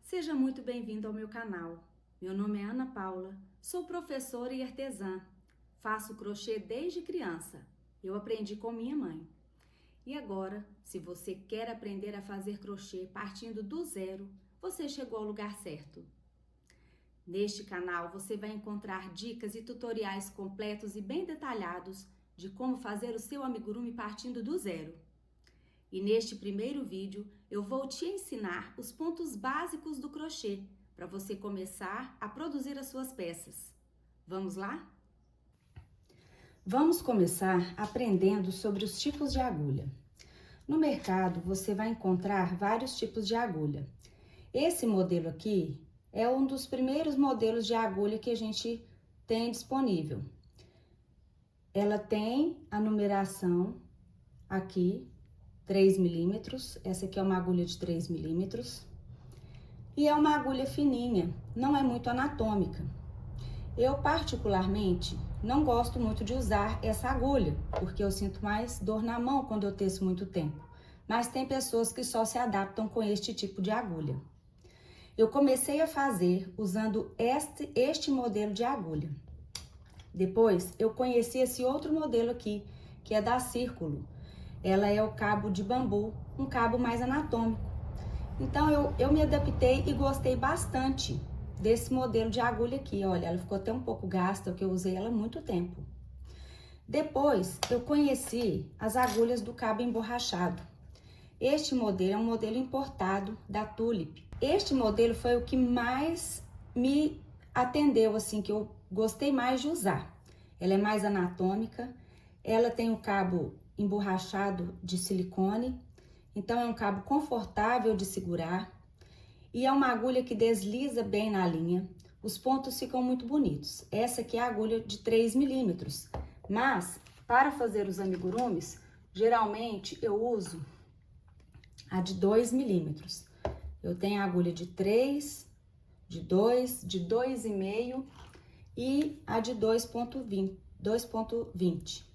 Seja muito bem-vindo ao meu canal. Meu nome é Ana Paula, sou professora e artesã. Faço crochê desde criança. Eu aprendi com minha mãe. E agora, se você quer aprender a fazer crochê partindo do zero, você chegou ao lugar certo. Neste canal você vai encontrar dicas e tutoriais completos e bem detalhados de como fazer o seu amigurumi partindo do zero. E neste primeiro vídeo eu vou te ensinar os pontos básicos do crochê para você começar a produzir as suas peças. Vamos lá? Vamos começar aprendendo sobre os tipos de agulha. No mercado você vai encontrar vários tipos de agulha. Esse modelo aqui é um dos primeiros modelos de agulha que a gente tem disponível. Ela tem a numeração aqui, 3 milímetros, essa aqui é uma agulha de 3 milímetros. E é uma agulha fininha, não é muito anatômica. Eu particularmente não gosto muito de usar essa agulha, porque eu sinto mais dor na mão quando eu teço muito tempo. Mas tem pessoas que só se adaptam com este tipo de agulha. Eu comecei a fazer usando este modelo de agulha. Depois eu conheci esse outro modelo aqui, que é da Círculo. Ela é o cabo de bambu, um cabo mais anatômico. Então eu me adaptei e gostei bastante desse modelo de agulha aqui. Olha, ela ficou até um pouco gasta, porque eu usei ela há muito tempo. Depois eu conheci as agulhas do cabo emborrachado. Este modelo é um modelo importado da Tulip. Este modelo foi o que mais me atendeu, assim, que eu gostei mais de usar. Ela é mais anatômica, ela tem o cabo emborrachado de silicone, então é um cabo confortável de segurar e é uma agulha que desliza bem na linha. Os pontos ficam muito bonitos. Essa aqui é a agulha de 3 milímetros, mas para fazer os amigurumis, geralmente eu uso a de 2 milímetros. Eu tenho a agulha de 3, de 2, de 2,5 e a de 2,20.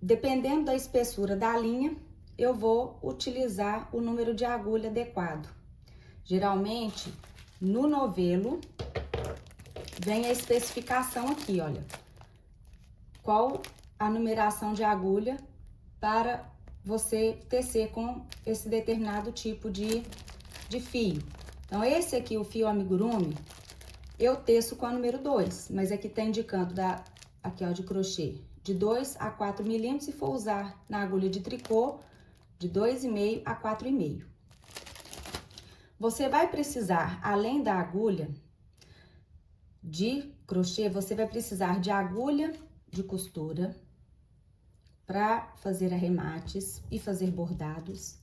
Dependendo da espessura da linha, eu vou utilizar o número de agulha adequado. Geralmente, no novelo, vem a especificação aqui, olha. Qual a numeração de agulha para você tecer com esse determinado tipo de fio. Então, esse aqui, o fio amigurumi, eu teço com a número 2, mas aqui tá indicando aqui, ó, de crochê, de 2 a 4 milímetros, se for usar na agulha de tricô, de 2,5 a 4,5. Você vai precisar, além da agulha de crochê, você vai precisar de agulha de costura para fazer arremates e fazer bordados.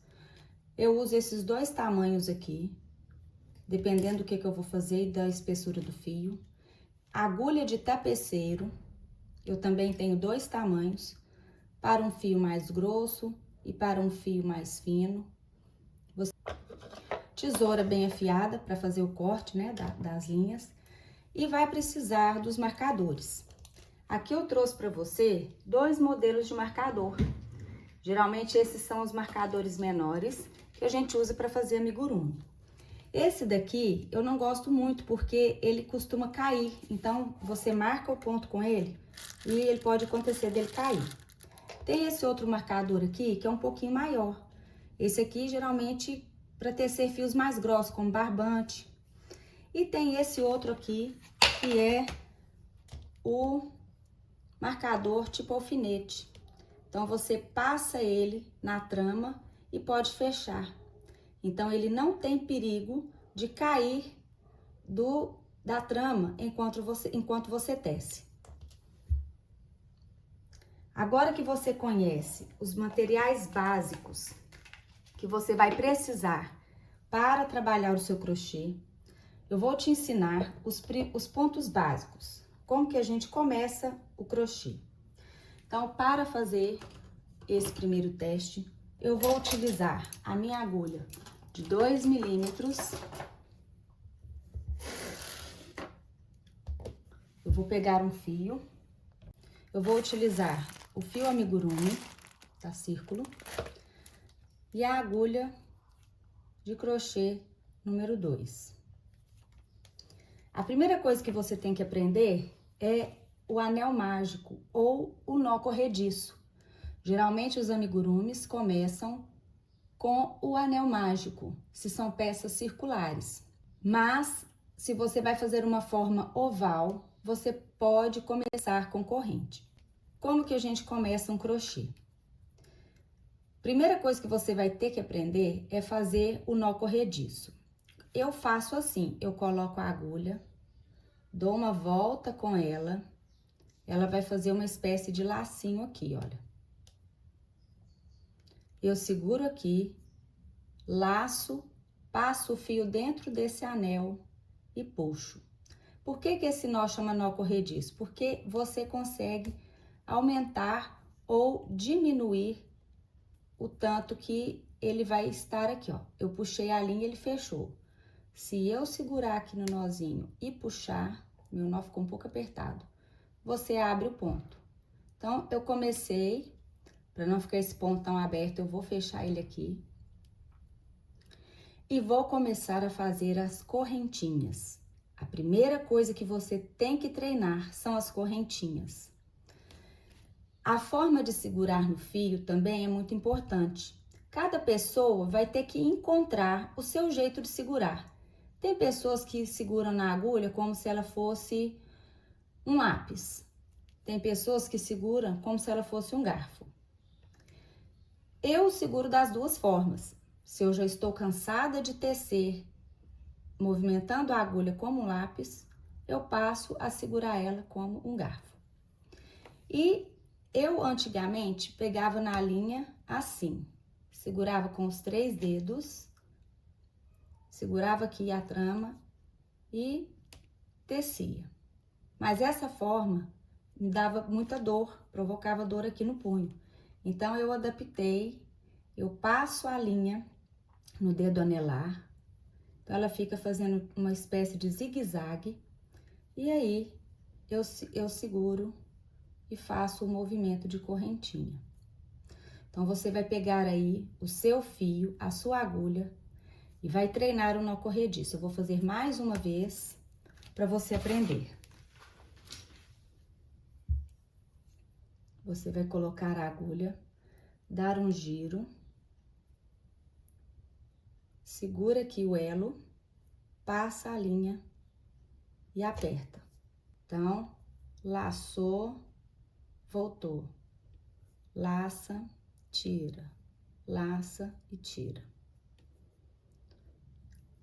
Eu uso esses dois tamanhos aqui, dependendo do que eu vou fazer e da espessura do fio. Agulha de tapeceiro, eu também tenho dois tamanhos, para um fio mais grosso e para um fio mais fino. Tesoura bem afiada para fazer o corte, né, das linhas. E vai precisar dos marcadores. Aqui eu trouxe para você dois modelos de marcador. Geralmente esses são os marcadores menores que a gente usa para fazer amigurumi. Esse daqui eu não gosto muito porque ele costuma cair. Então você marca o ponto com ele e ele pode acontecer dele cair. Tem esse outro marcador aqui que é um pouquinho maior. Esse aqui geralmente para tecer fios mais grossos, como barbante. E tem esse outro aqui que é o marcador tipo alfinete. Então você passa ele na trama e pode fechar. Então ele não tem perigo de cair da trama enquanto você tece. Agora que você conhece os materiais básicos que você vai precisar para trabalhar o seu crochê, eu vou te ensinar os pontos básicos, como que a gente começa o crochê. Então, para fazer esse primeiro teste, eu vou utilizar a minha agulha de 2 milímetros. Eu vou pegar um fio, eu vou utilizar o fio amigurumi, da Círculo, e a agulha de crochê número 2. A primeira coisa que você tem que aprender é o anel mágico ou o nó corrediço. Geralmente os amigurumis começam com o anel mágico, se são peças circulares. Mas, se você vai fazer uma forma oval, você pode começar com corrente. Como que a gente começa um crochê? Primeira coisa que você vai ter que aprender é fazer o nó corrediço. Eu faço assim, eu coloco a agulha, dou uma volta com ela vai fazer uma espécie de lacinho aqui, olha. Eu seguro aqui, laço, passo o fio dentro desse anel e puxo. Por que que esse nó chama nó corrediço? Porque você consegue aumentar ou diminuir o tanto que ele vai estar aqui, ó. Eu puxei a linha, ele fechou. Se eu segurar aqui no nozinho e puxar, meu nó ficou um pouco apertado, você abre o ponto. Então, eu comecei, para não ficar esse pontão aberto, eu vou fechar ele aqui. E vou começar a fazer as correntinhas. A primeira coisa que você tem que treinar são as correntinhas. A forma de segurar no fio também é muito importante. Cada pessoa vai ter que encontrar o seu jeito de segurar. Tem pessoas que seguram na agulha como se ela fosse um lápis. Tem pessoas que seguram como se ela fosse um garfo. Eu seguro das duas formas. Se eu já estou cansada de tecer, movimentando a agulha como um lápis, eu passo a segurar ela como um garfo. E eu, antigamente, pegava na linha assim, segurava com os 3 dedos, segurava aqui a trama e tecia. Mas essa forma me dava muita dor, provocava dor aqui no punho. Então, eu adaptei, eu passo a linha no dedo anelar, então ela fica fazendo uma espécie de zigue-zague, e aí eu seguro e faço o movimento de correntinha. Então, você vai pegar aí o seu fio, a sua agulha, e vai treinar o nó corrediço. Eu vou fazer mais uma vez para você aprender. Você vai colocar a agulha, dar um giro, segura aqui o elo, passa a linha e aperta. Então, laçou, voltou, laça, tira, laça e tira.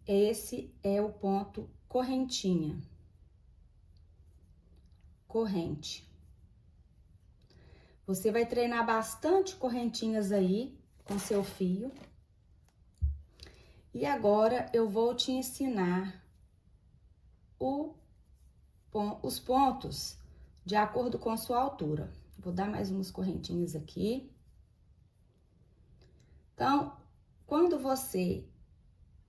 Esse é o ponto correntinha. Corrente. Você vai treinar bastante correntinhas aí com seu fio. E agora eu vou te ensinar os pontos de acordo com sua altura. Vou dar mais umas correntinhas aqui. Então, quando você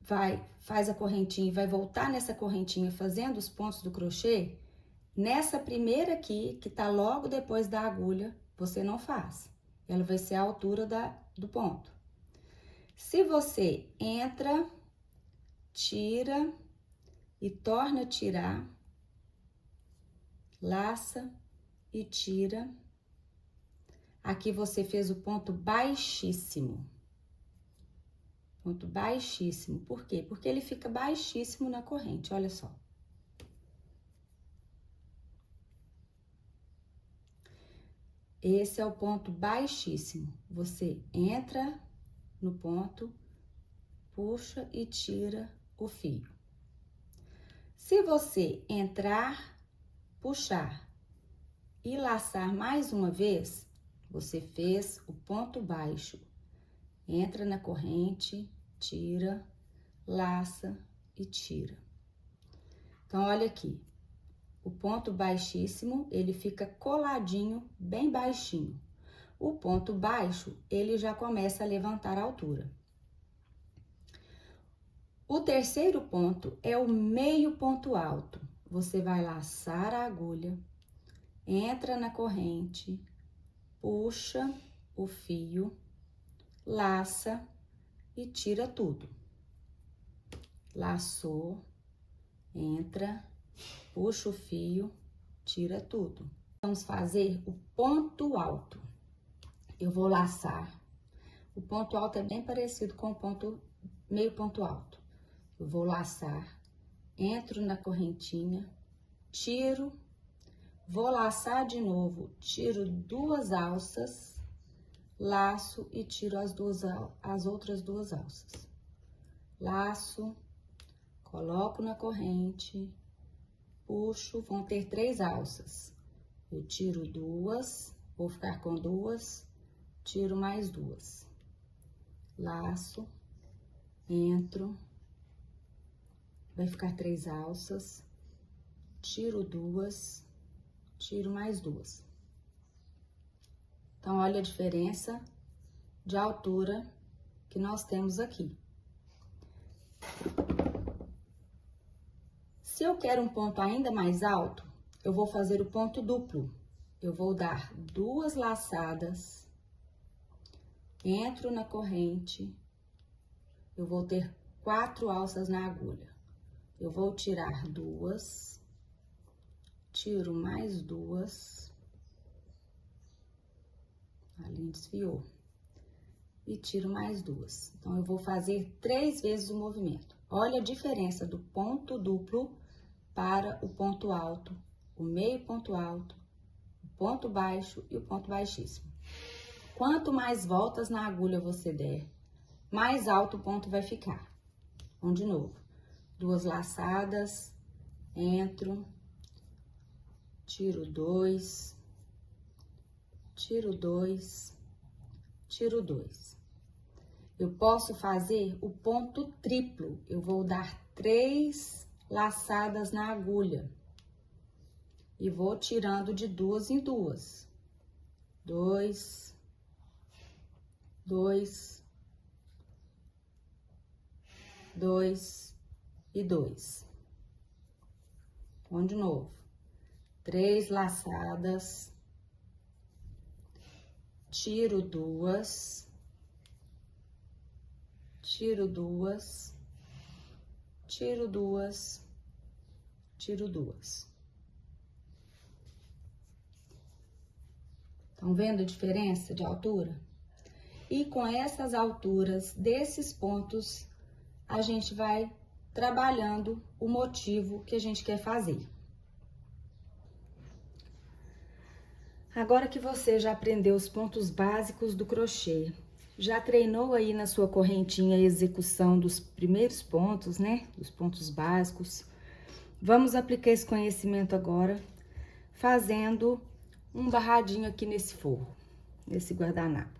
faz a correntinha e vai voltar nessa correntinha fazendo os pontos do crochê, nessa primeira aqui, que tá logo depois da agulha, você não faz. Ela vai ser a altura do ponto. Se você entra, tira e torna a tirar, laça e tira, aqui você fez o ponto baixíssimo. Ponto baixíssimo. Por quê? Porque ele fica baixíssimo na corrente, olha só. Esse é o ponto baixíssimo. Você entra no ponto, puxa e tira o fio. Se você entrar, puxar e laçar mais uma vez, você fez o ponto baixo. Entra na corrente, tira, laça e tira. Então, olha aqui. O ponto baixíssimo, ele fica coladinho, bem baixinho. O ponto baixo, ele já começa a levantar a altura. O terceiro ponto é o meio ponto alto. Você vai laçar a agulha, entra na corrente, puxa o fio, laça e tira tudo. laçou, entra, puxa o fio, tira tudo. Vamos fazer o ponto alto. Eu vou laçar. O ponto alto é bem parecido com o meio ponto alto. Eu vou laçar, entro na correntinha, tiro, vou laçar de novo, tiro 2 alças, laço e tiro as outras 2 alças. Laço, coloco na corrente, puxo, vão ter 3 alças. Eu tiro 2, vou ficar com 2, tiro mais 2. Laço, entro, vai ficar 3 alças, tiro 2, tiro mais 2. Então, olha a diferença de altura que nós temos aqui. Se eu quero um ponto ainda mais alto, eu vou fazer o ponto duplo. Eu vou dar 2 laçadas, entro na corrente, eu vou ter 4 alças na agulha. Eu vou tirar 2, tiro mais 2, ali desfiou, e tiro mais 2. Então, eu vou fazer 3 vezes o movimento. Olha a diferença do ponto duplo para o ponto alto, o meio ponto alto, o ponto baixo e o ponto baixíssimo. Quanto mais voltas na agulha você der, mais alto o ponto vai ficar. Vamos de novo. 2 laçadas, entro, tiro 2, tiro 2, tiro 2. Eu posso fazer o ponto triplo. Eu vou dar 3 laçadas na agulha e vou tirando de 2 em 2. 2, 2, 2 e 2. Vamos de novo. 3 laçadas, tiro 2, tiro 2, tiro 2, tiro 2. Estão vendo a diferença de altura? E com essas alturas desses pontos, a gente vai trabalhando o motivo que a gente quer fazer. Agora que você já aprendeu os pontos básicos do crochê, já treinou aí na sua correntinha a execução dos primeiros pontos, né? Dos pontos básicos. Vamos aplicar esse conhecimento agora, fazendo um barradinho aqui nesse forro, nesse guardanapo.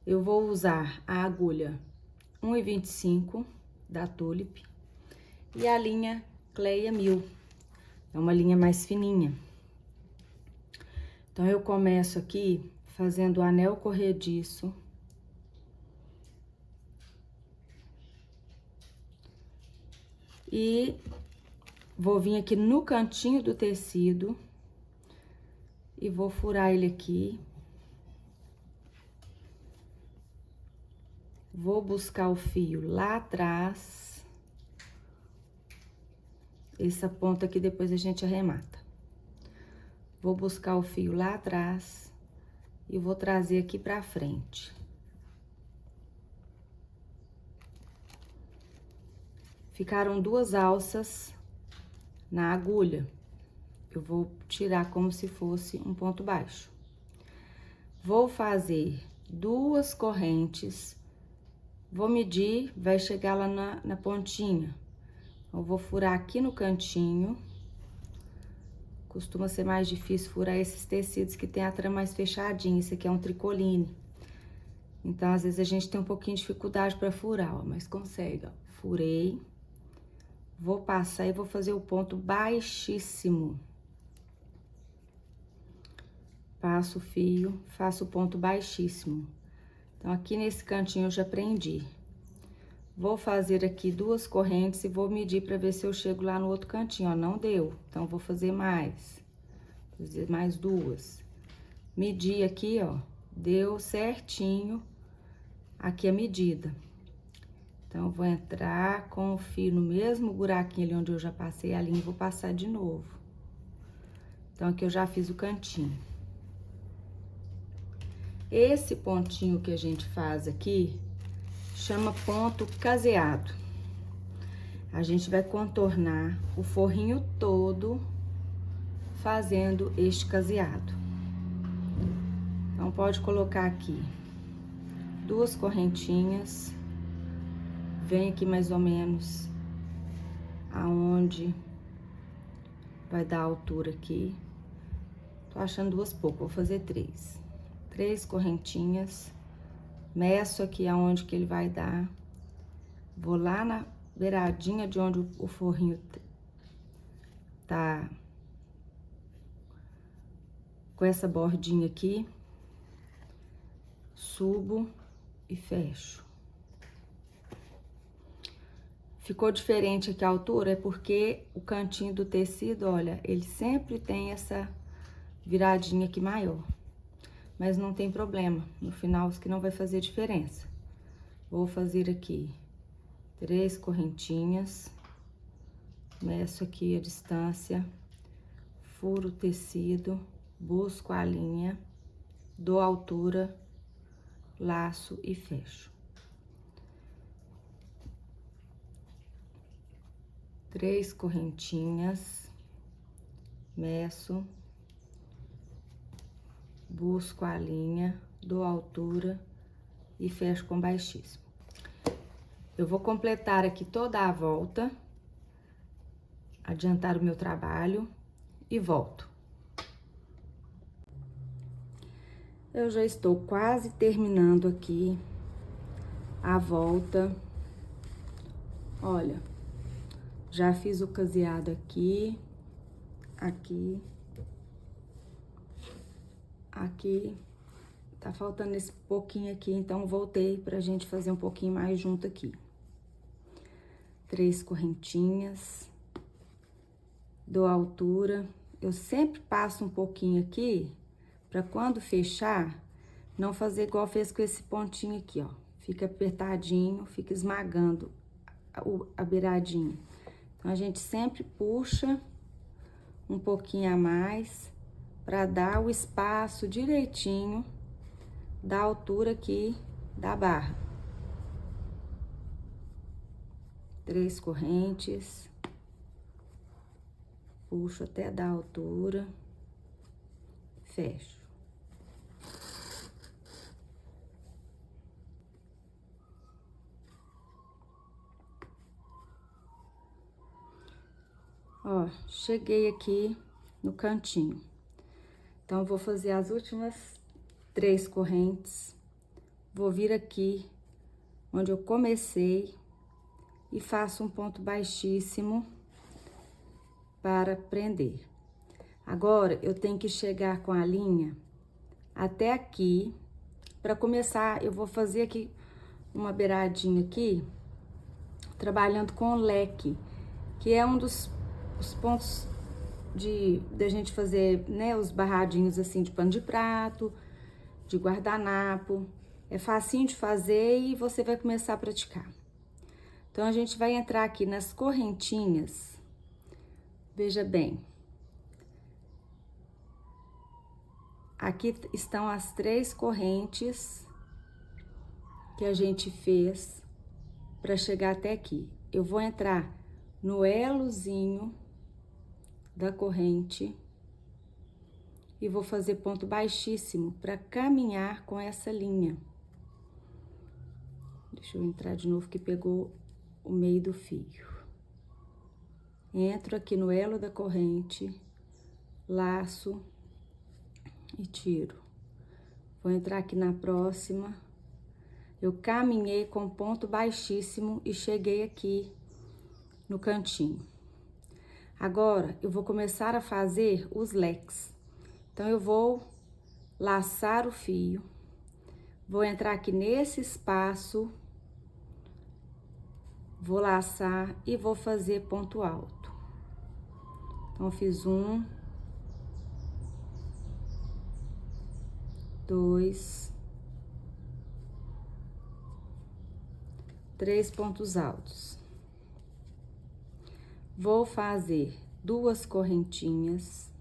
Eu vou usar a agulha 1,25 da Tulip e a linha Cleia 1000. É uma linha mais fininha. Então, eu começo aqui fazendo o anel corrediço. E vou vir aqui no cantinho do tecido e vou furar ele aqui. Vou buscar o fio lá atrás. Essa ponta aqui depois a gente arremata. Vou buscar o fio lá atrás e vou trazer aqui pra frente. Ficaram 2 alças na agulha. Eu vou tirar como se fosse um ponto baixo. Vou fazer 2 correntes. Vou medir, vai chegar lá na pontinha. Eu vou furar aqui no cantinho. Costuma ser mais difícil furar esses tecidos que tem a trama mais fechadinha. Esse aqui é um tricoline. Então, às vezes, a gente tem um pouquinho de dificuldade para furar, ó, mas consegue, ó. Furei. Vou passar e vou fazer o ponto baixíssimo. Passo o fio, faço o ponto baixíssimo. Então, aqui nesse cantinho eu já prendi. Vou fazer aqui 2 correntes e vou medir para ver se eu chego lá no outro cantinho, ó. Não deu, então vou fazer mais. Vou fazer mais 2. Medi aqui, ó, deu certinho aqui a medida. Então, eu vou entrar com o fio no mesmo buraquinho ali onde eu já passei a linha e vou passar de novo. Então, aqui eu já fiz o cantinho. Esse pontinho que a gente faz aqui chama ponto caseado. A gente vai contornar o forrinho todo fazendo este caseado. Então, pode colocar aqui 2 correntinhas, vem aqui mais ou menos aonde vai dar a altura aqui. Tô achando 2 pouco, vou fazer 3. 3 correntinhas, meço aqui aonde que ele vai dar, vou lá na beiradinha de onde o forrinho tá com essa bordinha aqui, subo e fecho. Ficou diferente aqui a altura, é porque o cantinho do tecido, olha, ele sempre tem essa viradinha aqui maior. Mas não tem problema, no final isso que não vai fazer diferença. Vou fazer aqui 3 correntinhas, meço aqui a distância, furo o tecido, busco a linha, dou altura, laço e fecho. 3 correntinhas, meço, busco a linha, dou altura e fecho com baixíssimo. Eu vou completar aqui toda a volta, adiantar o meu trabalho e volto. Eu já estou quase terminando aqui a volta. Olha, já fiz o caseado aqui, aqui, aqui. Tá faltando esse pouquinho aqui, então voltei pra gente fazer um pouquinho mais junto aqui. 3 correntinhas, dou altura. Eu sempre passo um pouquinho aqui, pra quando fechar, não fazer igual fez com esse pontinho aqui, ó. Fica apertadinho, fica esmagando a beiradinha. Então, a gente sempre puxa um pouquinho a mais pra dar o espaço direitinho da altura aqui da barra. 3 correntes, puxo até dar altura, fecho. Ó, cheguei aqui no cantinho. Então, vou fazer as últimas 3 correntes, vou vir aqui onde eu comecei e faço um ponto baixíssimo para prender. Agora, eu tenho que chegar com a linha até aqui. Para começar, eu vou fazer aqui uma beiradinha aqui, trabalhando com o leque, que é um dos pontos da gente fazer, né, os barradinhos assim de pano de prato, de guardanapo. É facinho de fazer e você vai começar a praticar. Então, a gente vai entrar aqui nas correntinhas. Veja bem. Aqui estão as 3 correntes que a gente fez para chegar até aqui. Eu vou entrar no elozinho da corrente e vou fazer ponto baixíssimo para caminhar com essa linha. Deixa eu entrar de novo que pegou o meio do fio. Entro aqui no elo da corrente, laço e tiro. Vou entrar aqui na próxima. Eu caminhei com ponto baixíssimo e cheguei aqui no cantinho. Agora, eu vou começar a fazer os leques. Então, eu vou laçar o fio, vou entrar aqui nesse espaço, vou laçar e vou fazer ponto alto. Então, eu fiz 1, 2, 3 pontos altos. Vou fazer 2 correntinhas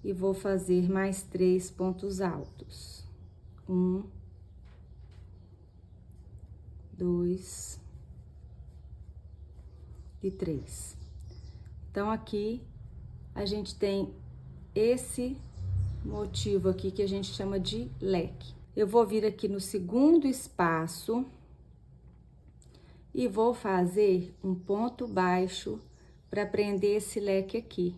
e vou fazer mais 3 pontos altos. 1, 2 e 3. Então, aqui a gente tem esse motivo aqui que a gente chama de leque. Eu vou vir aqui no segundo espaço e vou fazer um ponto baixo para prender esse leque aqui.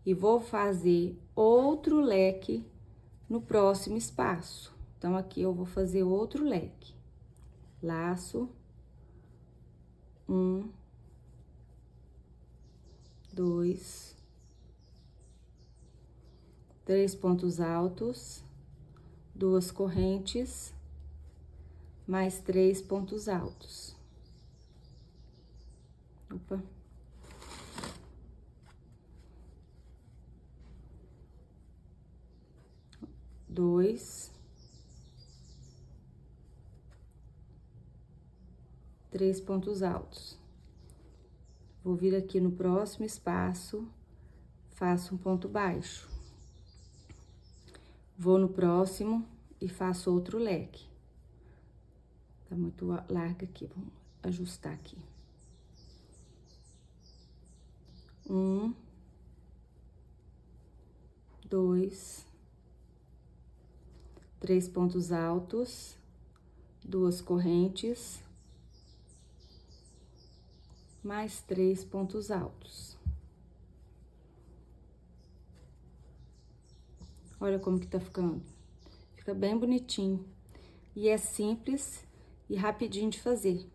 E vou fazer outro leque no próximo espaço. Então, aqui eu vou fazer outro leque. Laço. 1, 2, 3 pontos altos, 2 correntes, mais 3 pontos altos. Opa. Dois, 3 pontos altos. Vou vir aqui no próximo espaço, faço um ponto baixo. Vou no próximo e faço outro leque. Tá muito larga aqui, vamos ajustar aqui. 1, 2, 3 pontos altos, 2 correntes, mais 3 pontos altos. Olha como que tá ficando. Fica bem bonitinho. E é simples e rapidinho de fazer.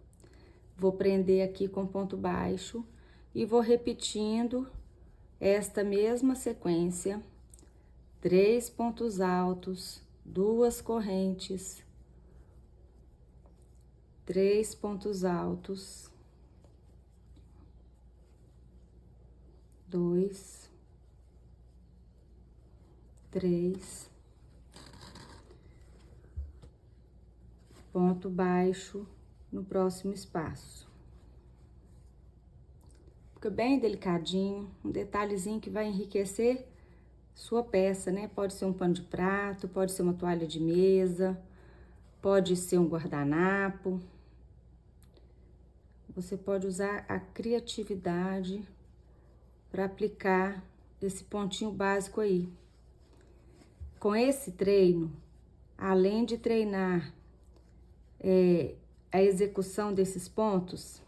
Vou prender aqui com ponto baixo e vou repetindo esta mesma sequência. 3 pontos altos, 2 correntes, 3 pontos altos, 2, 3, ponto baixo no próximo espaço. Fica bem delicadinho, um detalhezinho que vai enriquecer sua peça, né? Pode ser um pano de prato, pode ser uma toalha de mesa, pode ser um guardanapo. Você pode usar a criatividade para aplicar esse pontinho básico aí. Com esse treino, além de treinar a execução desses pontos,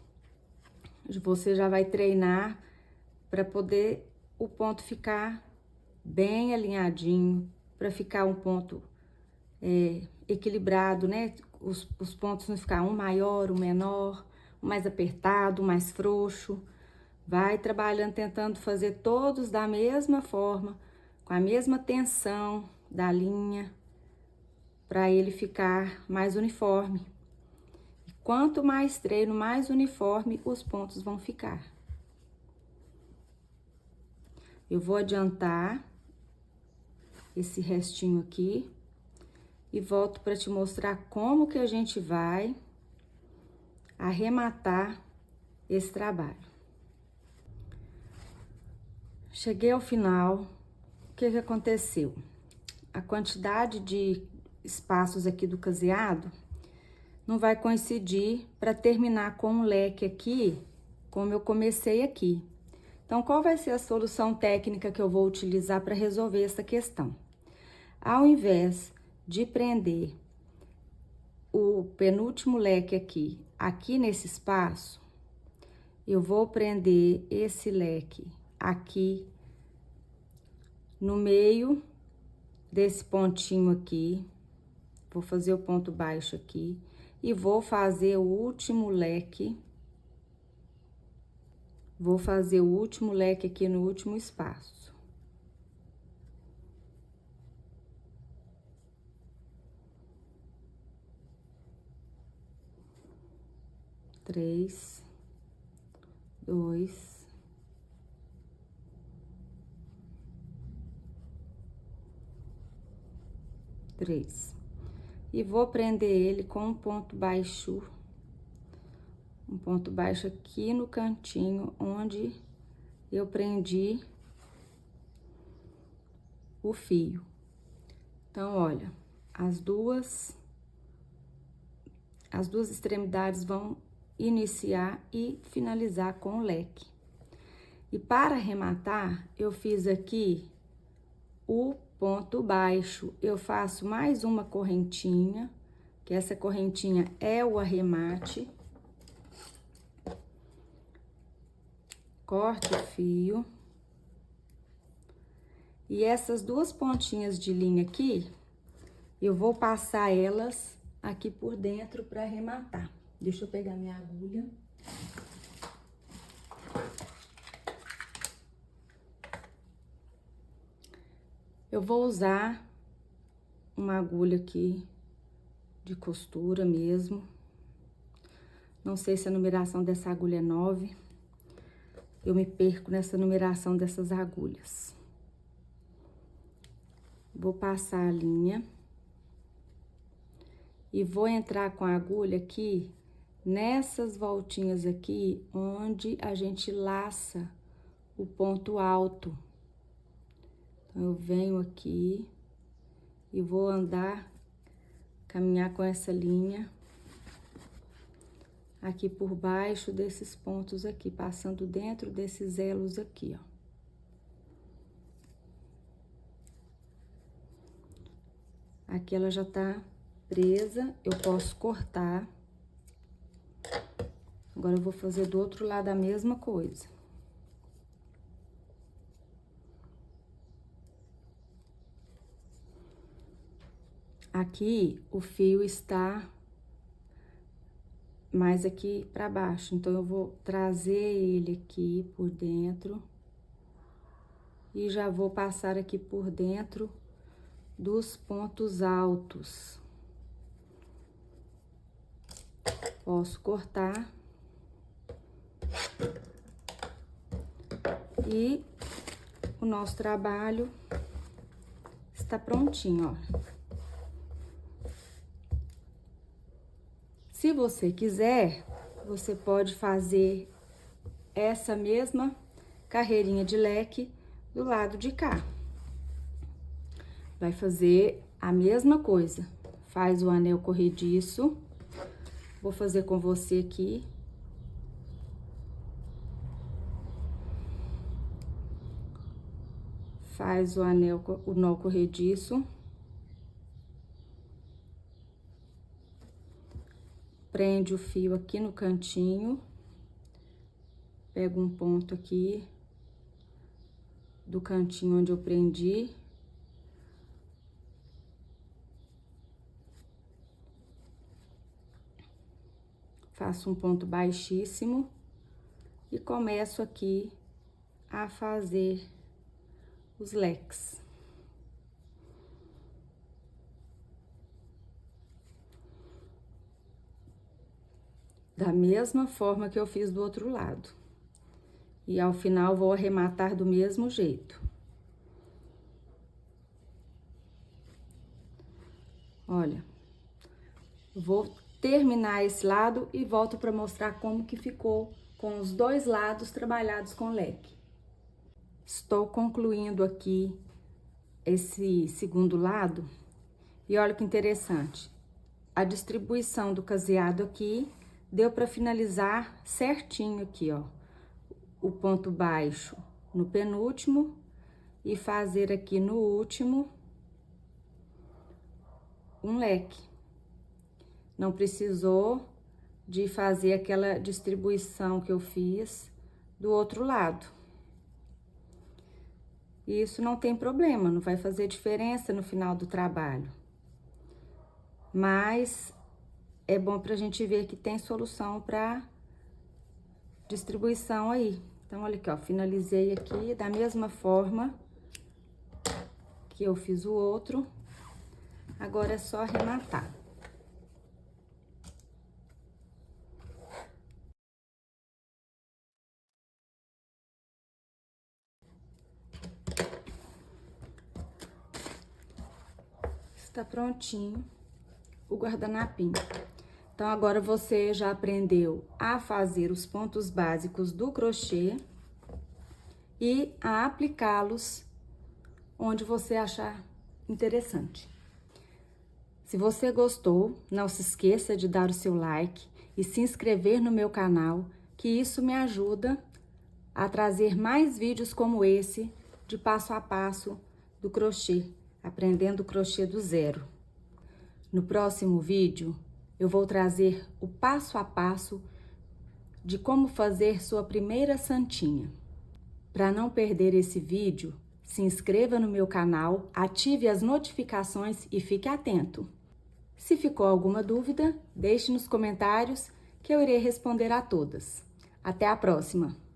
você já vai treinar para poder o ponto ficar bem alinhadinho, para ficar um ponto equilibrado, né? Os pontos não ficar um maior, um menor, um mais apertado, um mais frouxo. Vai trabalhando, tentando fazer todos da mesma forma, com a mesma tensão da linha, para ele ficar mais uniforme. E quanto mais treino, mais uniforme os pontos vão ficar. Eu vou adiantar esse restinho aqui e volto para te mostrar como que a gente vai arrematar esse trabalho. Cheguei ao final, o que que aconteceu? A quantidade de espaços aqui do caseado não vai coincidir para terminar com um leque aqui, como eu comecei aqui. Então, qual vai ser a solução técnica que eu vou utilizar para resolver essa questão? Ao invés de prender o penúltimo leque aqui nesse espaço, eu vou prender esse leque aqui no meio desse pontinho aqui. Vou fazer o ponto baixo aqui e vou fazer o último leque. Vou fazer o último leque aqui no último espaço. Três, 2, 3. E vou prender ele com um ponto baixo um ponto baixo aqui no cantinho onde eu prendi o fio. Então, olha, as duas extremidades vão iniciar e finalizar com o leque. E para arrematar, eu fiz aqui o ponto baixo. Eu faço mais uma correntinha, que essa correntinha é o arremate. Corto o fio. E essas duas pontinhas de linha aqui, eu vou passar elas aqui por dentro para arrematar. Deixa eu pegar minha agulha. Eu vou usar uma agulha aqui de costura mesmo. Não sei se a numeração dessa agulha é 9. Eu me perco nessa numeração dessas agulhas. Vou passar a linha. E vou entrar com a agulha aqui, nessas voltinhas aqui, onde a gente laça o ponto alto. Então, eu venho aqui e vou caminhar com essa linha aqui por baixo desses pontos aqui, passando dentro desses elos aqui, ó. Aqui ela já tá presa, eu posso cortar. Agora, eu vou fazer do outro lado a mesma coisa. Aqui, o fio está mais aqui pra baixo, então, eu vou trazer ele aqui por dentro. E já vou passar aqui por dentro dos pontos altos. Posso cortar. E o nosso trabalho está prontinho, ó. Se você quiser, você pode fazer essa mesma carreirinha de leque do lado de cá. Vai fazer a mesma coisa. Faz o anel corrediço. Vou fazer com você aqui. Faz o anel, o nó corrediço. Prende o fio aqui no cantinho. Pega um ponto aqui do cantinho onde eu prendi. Faço um ponto baixíssimo e começo aqui a fazer os leques. Da mesma forma que eu fiz do outro lado. E ao final, vou arrematar do mesmo jeito. Olha, vou terminar esse lado e volto para mostrar como que ficou com os dois lados trabalhados com leque. Estou concluindo aqui esse segundo lado. E olha que interessante. A distribuição do caseado aqui deu para finalizar certinho aqui, ó. O ponto baixo no penúltimo e fazer aqui no último um leque. Não precisou de fazer aquela distribuição que eu fiz do outro lado. E isso não tem problema, não vai fazer diferença no final do trabalho. Mas é bom pra gente ver que tem solução pra distribuição aí. Então, olha aqui, ó, finalizei aqui da mesma forma que eu fiz o outro. Agora é só arrematar. Está prontinho o guardanapinho. Então, agora você já aprendeu a fazer os pontos básicos do crochê e a aplicá-los onde você achar interessante. Se você gostou, não se esqueça de dar o seu like e se inscrever no meu canal, que isso me ajuda a trazer mais vídeos como esse de passo a passo do crochê, aprendendo o crochê do zero. No próximo vídeo, eu vou trazer o passo a passo de como fazer sua primeira santinha. Para não perder esse vídeo, se inscreva no meu canal, ative as notificações e fique atento. Se ficou alguma dúvida, deixe nos comentários que eu irei responder a todas. Até a próxima!